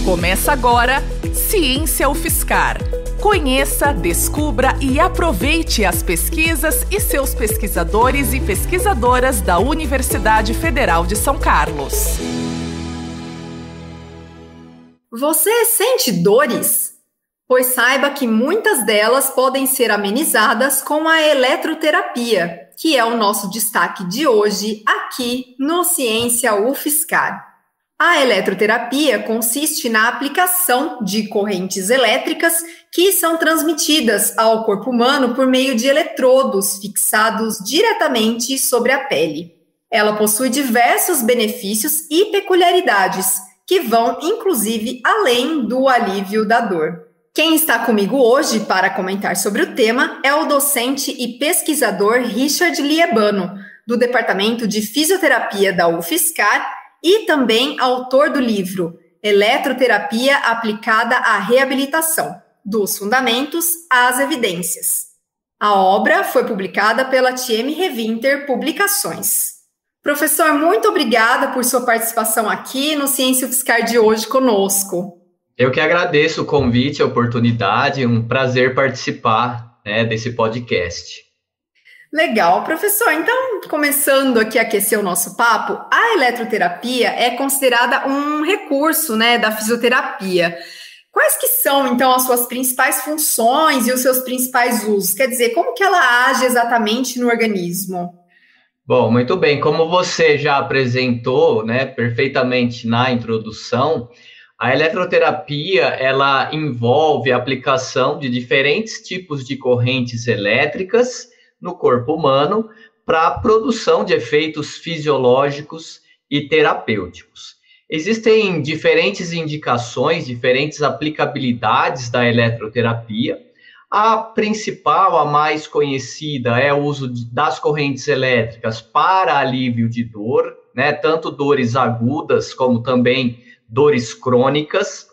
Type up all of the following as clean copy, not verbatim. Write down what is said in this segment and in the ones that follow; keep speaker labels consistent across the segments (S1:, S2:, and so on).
S1: Começa agora Ciência UFSCar. Conheça, descubra e aproveite as pesquisas e seus pesquisadores e pesquisadoras da Universidade Federal de São Carlos.
S2: Você sente dores? Pois saiba que muitas delas podem ser amenizadas com a eletroterapia, que é o nosso destaque de hoje aqui no Ciência UFSCar. A eletroterapia consiste na aplicação de correntes elétricas que são transmitidas ao corpo humano por meio de eletrodos fixados diretamente sobre a pele. Ela possui diversos benefícios e peculiaridades que vão, inclusive, além do alívio da dor. Quem está comigo hoje para comentar sobre o tema é o docente e pesquisador Richard Liebano, do Departamento de Fisioterapia da UFSCar, e também autor do livro Eletroterapia aplicada à reabilitação, dos fundamentos às evidências. A obra foi publicada pela TM Reventer Publicações. Professor, muito obrigada por sua participação aqui no Ciência UFSCar de hoje conosco.
S3: Eu que agradeço o convite, a oportunidade, um prazer participar desse podcast.
S2: Legal, professor. Então, começando aqui a aquecer o nosso papo, a eletroterapia é considerada um recurso, da fisioterapia. Quais que são, então, as suas principais funções e os seus principais usos? Quer dizer, como que ela age exatamente no organismo?
S3: Bom, muito bem. Como você já apresentou, perfeitamente na introdução, a eletroterapia, ela envolve a aplicação de diferentes tipos de correntes elétricas no corpo humano para a produção de efeitos fisiológicos e terapêuticos. Existem diferentes indicações, diferentes aplicabilidades da eletroterapia. A principal, a mais conhecida, é o uso das correntes elétricas para alívio de dor, tanto dores agudas como também dores crônicas.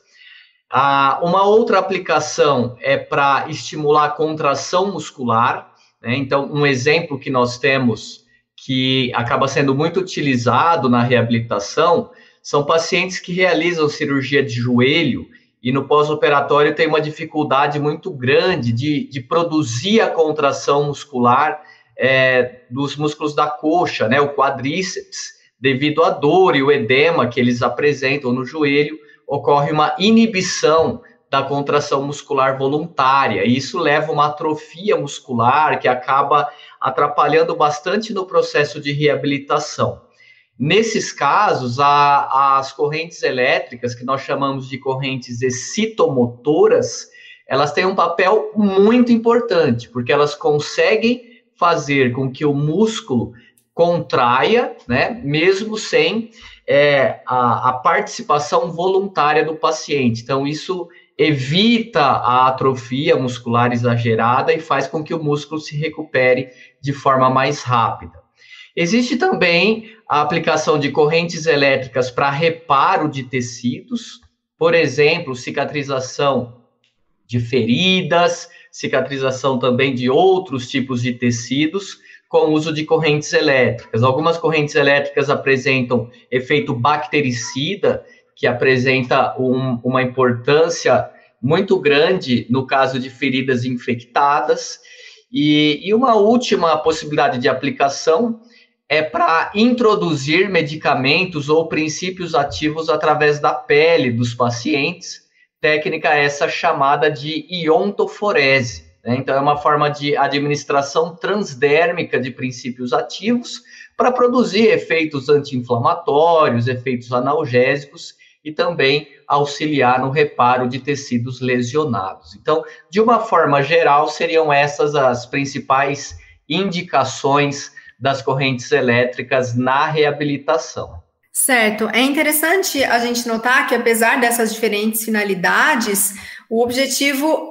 S3: Uma outra aplicação é para estimular a contração muscular. Então, um exemplo que nós temos que acaba sendo muito utilizado na reabilitação são pacientes que realizam cirurgia de joelho e no pós-operatório tem uma dificuldade muito grande de produzir a contração muscular dos músculos da coxa, o quadríceps, devido à dor e o edema que eles apresentam no joelho, ocorre uma inibição da contração muscular voluntária, e isso leva a uma atrofia muscular que acaba atrapalhando bastante no processo de reabilitação. Nesses casos, as correntes elétricas, que nós chamamos de correntes excitomotoras, elas têm um papel muito importante, porque elas conseguem fazer com que o músculo contraia, mesmo sem a participação voluntária do paciente. Então, isso evita a atrofia muscular exagerada e faz com que o músculo se recupere de forma mais rápida. Existe também a aplicação de correntes elétricas para reparo de tecidos, por exemplo, cicatrização de feridas, cicatrização também de outros tipos de tecidos, com o uso de correntes elétricas. Algumas correntes elétricas apresentam efeito bactericida, que apresenta uma importância muito grande no caso de feridas infectadas. E uma última possibilidade de aplicação é para introduzir medicamentos ou princípios ativos através da pele dos pacientes, técnica essa chamada de iontoforese. Então, é uma forma de administração transdérmica de princípios ativos para produzir efeitos anti-inflamatórios, efeitos analgésicos e também auxiliar no reparo de tecidos lesionados. Então, de uma forma geral, seriam essas as principais indicações das correntes elétricas na reabilitação.
S2: Certo. É interessante a gente notar que, apesar dessas diferentes finalidades, o objetivo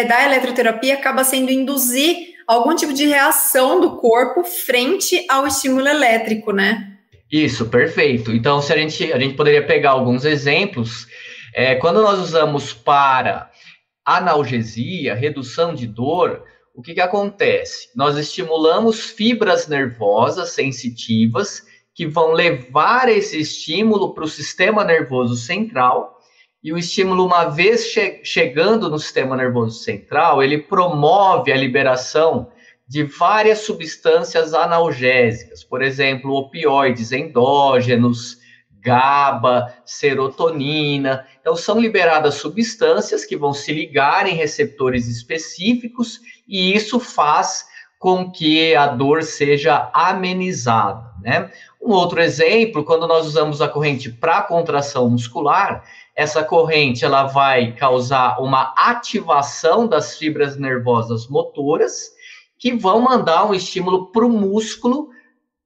S2: da eletroterapia acaba sendo induzir algum tipo de reação do corpo frente ao estímulo elétrico,
S3: Isso, perfeito. Então, se a gente poderia pegar alguns exemplos, quando nós usamos para analgesia, redução de dor, o que acontece? Nós estimulamos fibras nervosas sensitivas que vão levar esse estímulo para o sistema nervoso central e o estímulo, uma vez chegando no sistema nervoso central, ele promove a liberação de várias substâncias analgésicas, por exemplo, opioides endógenos, GABA, serotonina. Então, são liberadas substâncias que vão se ligar em receptores específicos e isso faz com que a dor seja amenizada, né? Um outro exemplo, quando nós usamos a corrente para contração muscular, essa corrente ela vai causar uma ativação das fibras nervosas motoras que vão mandar um estímulo para o músculo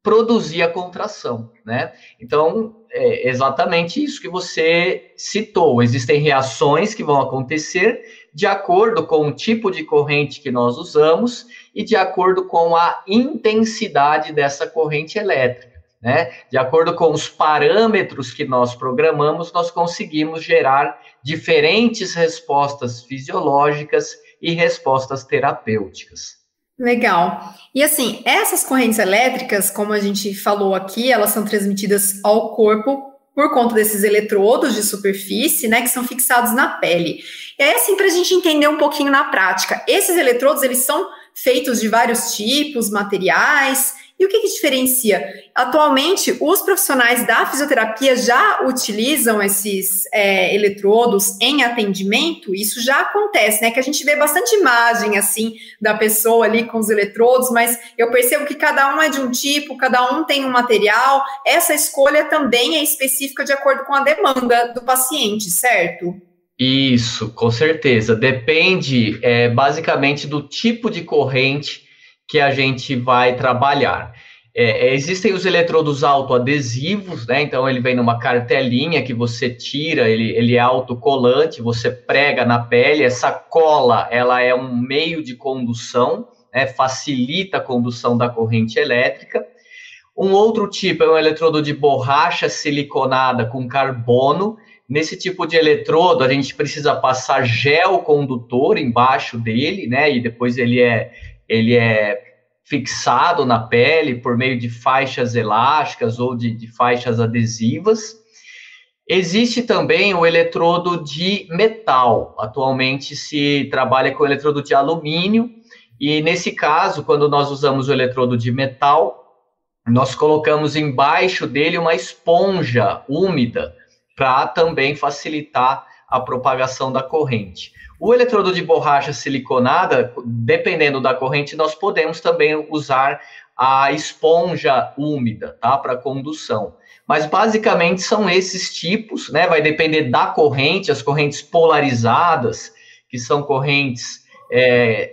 S3: produzir a contração, né? Então, é exatamente isso que você citou. Existem reações que vão acontecer de acordo com o tipo de corrente que nós usamos e de acordo com a intensidade dessa corrente elétrica, né? De acordo com os parâmetros que nós programamos, nós conseguimos gerar diferentes respostas fisiológicas e respostas terapêuticas.
S2: Legal. E assim, essas correntes elétricas, como a gente falou aqui, elas são transmitidas ao corpo por conta desses eletrodos de superfície, né, que são fixados na pele. E aí, assim, para a gente entender um pouquinho na prática, esses eletrodos, eles são feitos de vários tipos, materiais. E o que diferencia? Atualmente, os profissionais da fisioterapia já utilizam esses eletrodos em atendimento? Isso já acontece, né? Que a gente vê bastante imagem, assim, da pessoa ali com os eletrodos, mas eu percebo que cada um é de um tipo, cada um tem um material. Essa escolha também é específica de acordo com a demanda do paciente, certo?
S3: Isso, com certeza. Depende, basicamente, do tipo de corrente que a gente vai trabalhar. Existem os eletrodos autoadesivos, né? Então, ele vem numa cartelinha que você tira, ele é autocolante, você prega na pele. Essa cola, ela é um meio de condução, né? Facilita a condução da corrente elétrica. Um outro tipo é um eletrodo de borracha siliconada com carbono. Nesse tipo de eletrodo, a gente precisa passar gel condutor embaixo dele, né? E depois ele é fixado na pele por meio de faixas elásticas ou de faixas adesivas. Existe também o eletrodo de metal. Atualmente se trabalha com o eletrodo de alumínio e, nesse caso, quando nós usamos o eletrodo de metal, nós colocamos embaixo dele uma esponja úmida para também facilitar a propagação da corrente. O eletrodo de borracha siliconada, dependendo da corrente, nós podemos também usar a esponja úmida, tá, para condução. Mas basicamente são esses tipos, né? Vai depender da corrente, as correntes polarizadas, que são correntes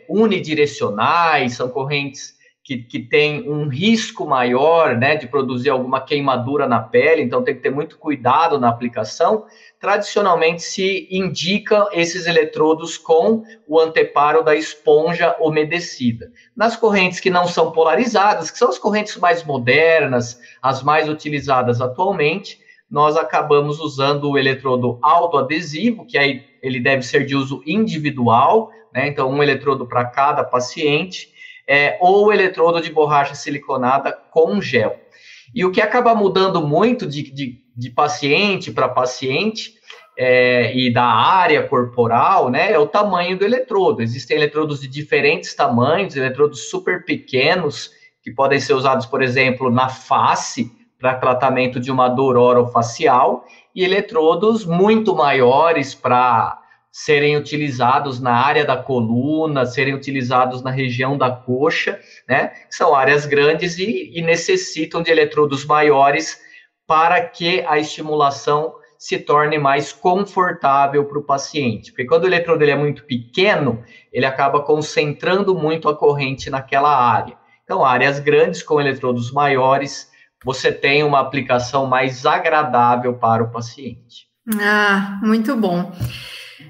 S3: unidirecionais, são correntes que têm um risco maior, né, de produzir alguma queimadura na pele, então tem que ter muito cuidado na aplicação. Tradicionalmente se indica esses eletrodos com o anteparo da esponja umedecida. Nas correntes que não são polarizadas, que são as correntes mais modernas, as mais utilizadas atualmente, nós acabamos usando o eletrodo autoadesivo, que aí ele deve ser de uso individual, né, então um eletrodo para cada paciente, ou o eletrodo de borracha siliconada com gel. E o que acaba mudando muito de paciente para paciente e da área corporal, né, é o tamanho do eletrodo. Existem eletrodos de diferentes tamanhos, eletrodos super pequenos, que podem ser usados, por exemplo, na face, para tratamento de uma dor orofacial, e eletrodos muito maiores para serem utilizados na área da coluna, serem utilizados na região da coxa, né? São áreas grandes e necessitam de eletrodos maiores para que a estimulação se torne mais confortável para o paciente. Porque quando o eletrodo ele é muito pequeno, ele acaba concentrando muito a corrente naquela área. Então, áreas grandes com eletrodos maiores, você tem uma aplicação mais agradável para o paciente.
S2: Ah, muito bom.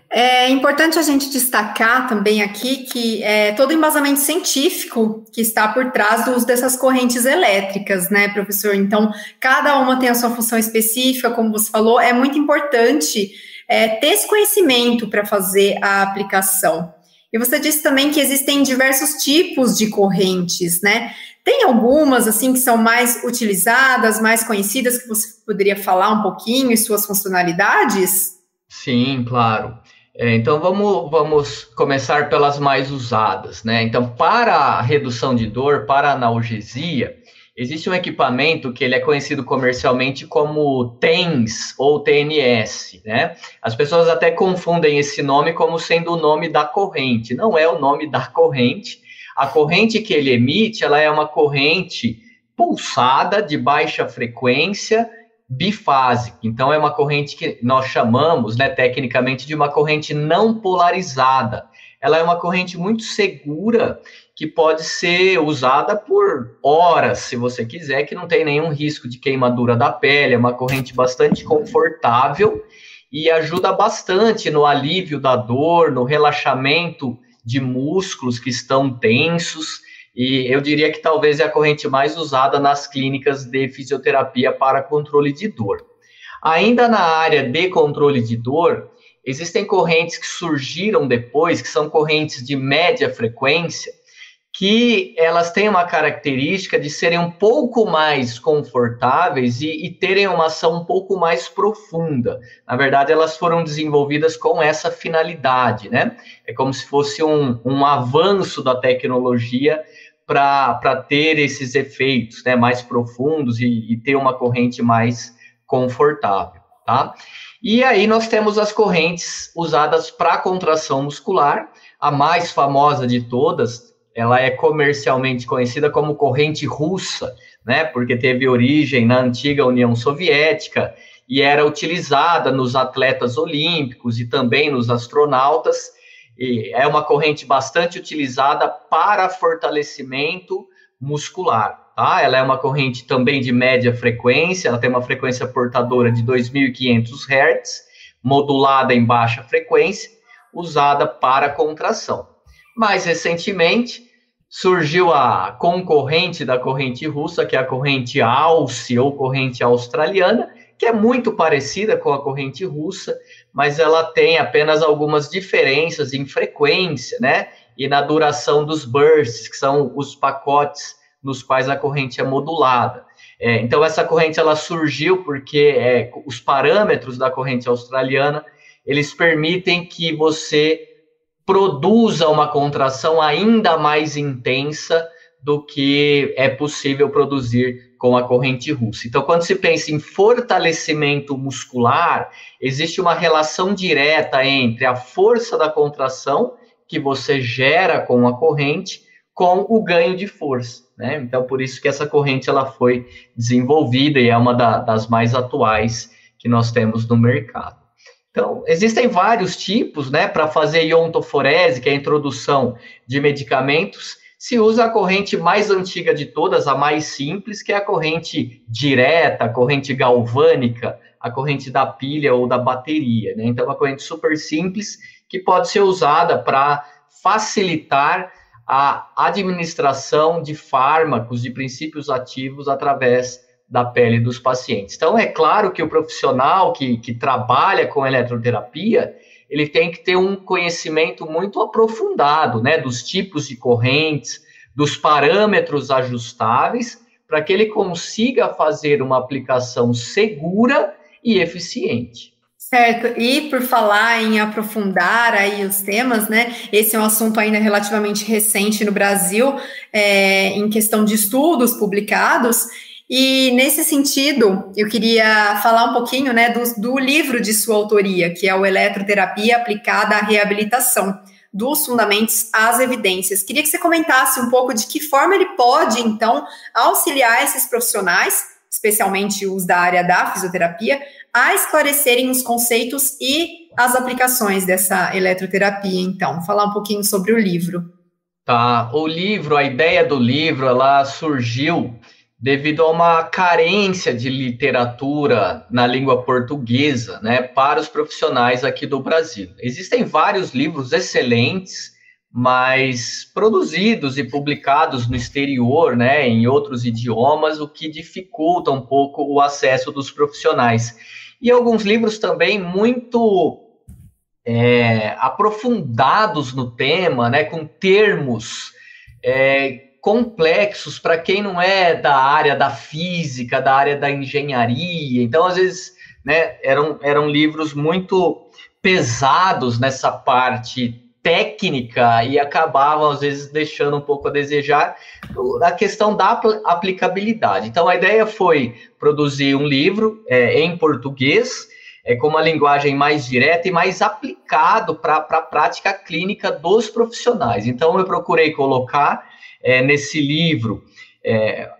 S2: É importante a gente destacar também aqui que todo o embasamento científico que está por trás do uso dessas correntes elétricas, né, professor? Então, cada uma tem a sua função específica, como você falou, é muito importante ter esse conhecimento para fazer a aplicação. E você disse também que existem diversos tipos de correntes, né? Tem algumas, assim, que são mais utilizadas, mais conhecidas, que você poderia falar um pouquinho e suas funcionalidades?
S3: Sim, claro. Então, vamos começar pelas mais usadas, né? Então, para a redução de dor, para a analgesia, existe um equipamento que ele é conhecido comercialmente como TENS ou TNS, né? As pessoas até confundem esse nome como sendo o nome da corrente. Não é o nome da corrente. A corrente que ele emite, ela é uma corrente pulsada de baixa frequência, bifásica. Então, é uma corrente que nós chamamos, né, tecnicamente, de uma corrente não polarizada. Ela é uma corrente muito segura, que pode ser usada por horas, se você quiser, que não tem nenhum risco de queimadura da pele. É uma corrente bastante confortável e ajuda bastante no alívio da dor, no relaxamento de músculos que estão tensos. E eu diria que talvez é a corrente mais usada nas clínicas de fisioterapia para controle de dor. Ainda na área de controle de dor, existem correntes que surgiram depois, que são correntes de média frequência, que elas têm uma característica de serem um pouco mais confortáveis e terem uma ação um pouco mais profunda. Na verdade, elas foram desenvolvidas com essa finalidade, né? É como se fosse um avanço da tecnologia para ter esses efeitos, né, mais profundos e ter uma corrente mais confortável, tá? E aí nós temos as correntes usadas para contração muscular. A mais famosa de todas, ela é comercialmente conhecida como corrente russa, né, porque teve origem na antiga União Soviética e era utilizada nos atletas olímpicos e também nos astronautas. E é uma corrente bastante utilizada para fortalecimento muscular, tá? Ela é uma corrente também de média frequência, ela tem uma frequência portadora de 2.500 Hz, modulada em baixa frequência, usada para contração. Mais recentemente, surgiu a concorrente da corrente russa, que é a corrente Alce ou corrente australiana, que é muito parecida com a corrente russa, mas ela tem apenas algumas diferenças em frequência, né? E na duração dos bursts, que são os pacotes nos quais a corrente é modulada. Então, essa corrente ela surgiu porque os parâmetros da corrente australiana, eles permitem que você produza uma contração ainda mais intensa do que é possível produzir com a corrente russa. Então, quando se pensa em fortalecimento muscular, existe uma relação direta entre a força da contração que você gera com a corrente com o ganho de força, né? Então, por isso que essa corrente ela foi desenvolvida e é uma das mais atuais que nós temos no mercado. Então, existem vários tipos, né? Para fazer iontoforese, que é a introdução de medicamentos, se usa a corrente mais antiga de todas, a mais simples, que é a corrente direta, a corrente galvânica, a corrente da pilha ou da bateria, né? Então, é uma corrente super simples que pode ser usada para facilitar a administração de fármacos, de princípios ativos através da pele dos pacientes. Então, é claro que o profissional que trabalha com eletroterapia, ele tem que ter um conhecimento muito aprofundado, né, dos tipos de correntes, dos parâmetros ajustáveis, para que ele consiga fazer uma aplicação segura e eficiente.
S2: Certo, e por falar em aprofundar aí os temas, né, esse é um assunto ainda relativamente recente no Brasil, em questão de estudos publicados, e nesse sentido, eu queria falar um pouquinho, né, do livro de sua autoria, que é o Eletroterapia Aplicada à Reabilitação, dos fundamentos às evidências. Queria que você comentasse um pouco de que forma ele pode, então, auxiliar esses profissionais, especialmente os da área da fisioterapia, a esclarecerem os conceitos e as aplicações dessa eletroterapia. Então, falar um pouquinho sobre o livro.
S3: Tá, o livro, a ideia do livro, ela surgiu devido a uma carência de literatura na língua portuguesa, né, para os profissionais aqui do Brasil. Existem vários livros excelentes, mas produzidos e publicados no exterior, né, em outros idiomas, o que dificulta um pouco o acesso dos profissionais. E alguns livros também muito aprofundados no tema, né, com termos complexos para quem não é da área da física, da área da engenharia. Então, às vezes, né, eram livros muito pesados nessa parte técnica e acabavam, às vezes, deixando um pouco a desejar a questão da aplicabilidade. Então, a ideia foi produzir um livro em português, com uma linguagem mais direta e mais aplicado para a prática clínica dos profissionais. Então, eu procurei colocar nesse livro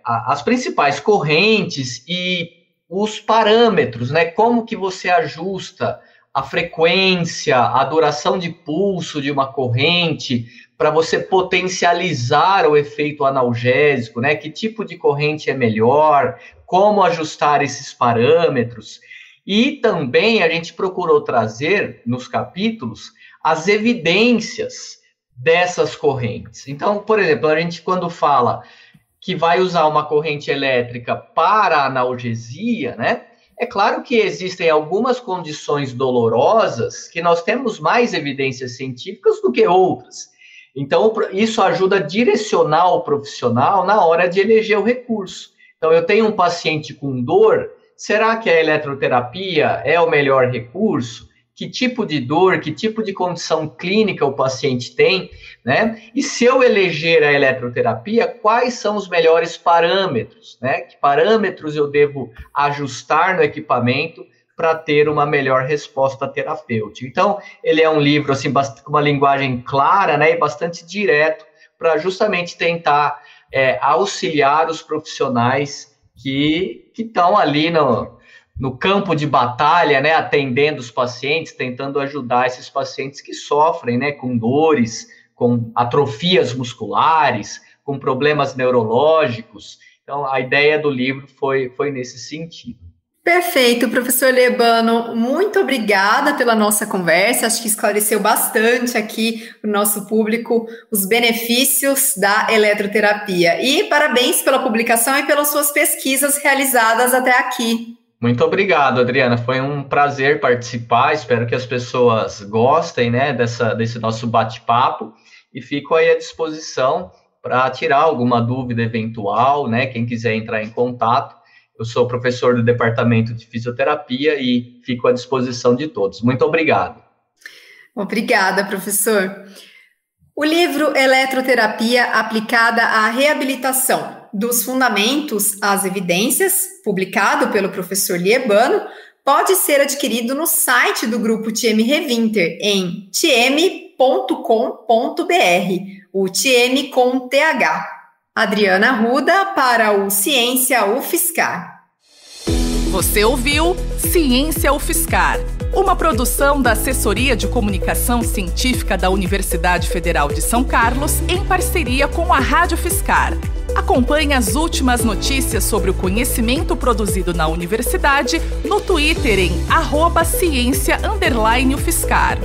S3: as principais correntes e os parâmetros, né? Como que você ajusta a frequência, a duração de pulso de uma corrente, para você potencializar o efeito analgésico, né? Que tipo de corrente é melhor, como ajustar esses parâmetros. E também a gente procurou trazer, nos capítulos, as evidências dessas correntes. Então, por exemplo, a gente quando fala que vai usar uma corrente elétrica para analgesia, né? É claro que existem algumas condições dolorosas que nós temos mais evidências científicas do que outras. Então, isso ajuda a direcionar o profissional na hora de eleger o recurso. Então, eu tenho um paciente com dor, será que a eletroterapia é o melhor recurso? Que tipo de dor, que tipo de condição clínica o paciente tem, né? E se eu eleger a eletroterapia, quais são os melhores parâmetros, né? Que parâmetros eu devo ajustar no equipamento para ter uma melhor resposta terapêutica? Então, ele é um livro, assim, com uma linguagem clara, né? E bastante direto, para justamente tentar auxiliar os profissionais que estão ali no campo de batalha, né, atendendo os pacientes, tentando ajudar esses pacientes que sofrem, né, com dores, com atrofias musculares, com problemas neurológicos. Então, a ideia do livro foi nesse sentido.
S2: Perfeito, professor Liebano, muito obrigada pela nossa conversa, acho que esclareceu bastante aqui para o nosso público os benefícios da eletroterapia. E parabéns pela publicação e pelas suas pesquisas realizadas até aqui.
S3: Muito obrigado, Adriana. Foi um prazer participar. Espero que as pessoas gostem, né, desse nosso bate-papo. E fico aí à disposição para tirar alguma dúvida eventual, né? Quem quiser entrar em contato. Eu sou professor do Departamento de Fisioterapia e fico à disposição de todos. Muito obrigado.
S2: Obrigada, professor. O livro Eletroterapia aplicada à reabilitação, dos fundamentos às evidências, publicado pelo professor Liebano, pode ser adquirido no site do Grupo TM Revinter, em tm.com.br, o TM com TH. Adriana Arruda para o Ciência UFSCar.
S1: Você ouviu Ciência UFSCar, uma produção da Assessoria de Comunicação Científica da Universidade Federal de São Carlos, em parceria com a Rádio UFSCar. Acompanhe as últimas notícias sobre o conhecimento produzido na universidade no Twitter em @ciência_UFSCar.